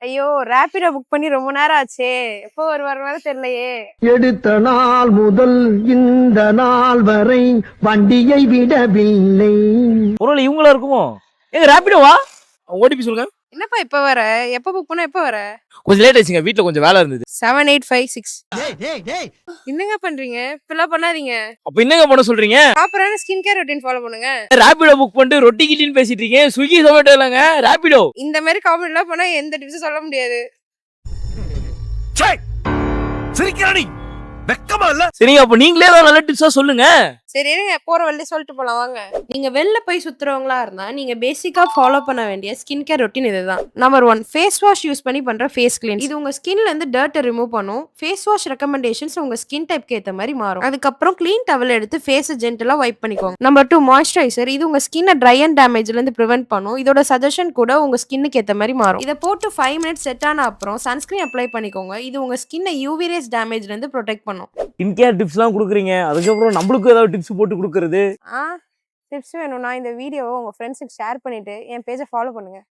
ஐயோ ரேபிடோ புக் பண்ணி ரொம்ப நேரம் ஆச்சே, எப்போ வருவாரு தெரியலையே. எடுத்த நாள் முதல் இந்த நாள் வரை வண்டியை விடவில்லை. ஒருவேளை இவங்களா இருக்குமோ? ஏங்க ரேபிடோவா? ஓடிபி சொல்லுங்க. என்னப்பா இப்ப வர? எப்ப புக் பண்ண எப்ப வர? கொஞ்சம் லேட் ஆயிடுச்சுங்க, வீட்ல கொஞ்சம் வேலை இருந்தது. 7856. என்னங்க பண்றீங்க? இப்பெல்லாம் பண்ணாதீங்க. அப்ப என்னங்க பண்ண சொல்றீங்க? ப்ராப்பரான ஸ்கின் கேர் ரொட்டீன் ஃபாலோ பண்ணுங்க. ரேபிடோ புக் பண்ணிட்டு ரொட்டி கிட்டின்னு பேசிட்டு இருக்கீங்க. ஸ்விக்கி ஜொமேட்டோ இல்லங்க, ரேபிடோ. இந்த மாதிரி காமெடி எல்லாம் பண்ணா எந்த டிப்ஸும் சொல்ல முடியாது. சிரிக்கிறானி வெக்கமா இல்ல? சரிங்க, அப்ப நீங்களே ஏதாவது நல்ல டிப்ஸா சொல்லுங்க. சரி இருங்க, போற வழியில சொல்லிட்டு போலாம் வாங்க. நீங்க வெளில போய் சுத்துறவங்களா இருந்தா நீங்க பேசிக்கா ஃபாலோ பண்ண வேண்டிய ஸ்கின் கேர் ரொட்டீன் இதுதான். நம்பர் 1, ஃபேஸ் வாஷ் யூஸ் பண்ணி பண்ற ஃபேஸ் கிளீன்ஸ். இது உங்க ஸ்கின்ல இருந்து டர்ட்டை ரிமூவ் பண்ணும். ஃபேஸ் வாஷ் ரெக்கமெண்டேஷன்ஸ் உங்க ஸ்கின் டைப்க்கு ஏத்த மாதிரி மாறும். அதுக்கப்புறம் க்ளீன் டவல் எடுத்து ஃபேஸை ஜென்டலா வைப் பண்ணிக்கோங்க. Number 2, moisturiser. இது உங்க ஸ்கின்னை ட்ரை அண்ட் டேமேஜ்ல இருந்து ப்ரிவென்ட் பண்ணும். இதோட சஜஷன் கூட உங்க ஸ்கின்னுக்கு ஏத்த மாதிரி மாறும். இதை போட்டு 5 மினிட்ஸ் செட் ஆன அப்புறம் சன்ஸ்கிரீன் அப்ளை பண்ணிக்கோங்க. இது உங்க ஸ்கின்னை யூவி ரேஸ் டேமேஜ்ல இருந்து ப்ரொடெக்ட் பண்ணும். ஸ்கின் கேர் டிப்ஸ்லாம் கொடுக்குறீங்க, அதுக்கப்புறம் நம்மளுக்கும் ஏதாவது டிப்ஸ் போட்டு கொடுக்கறது. டிப்ஸ் வேணும்னா இந்த வீடியோவை உங்க ஃப்ரெண்ட்ஸுக்கு ஷேர் பண்ணிட்டு என் பேஜை ஃபாலோ பண்ணுங்க.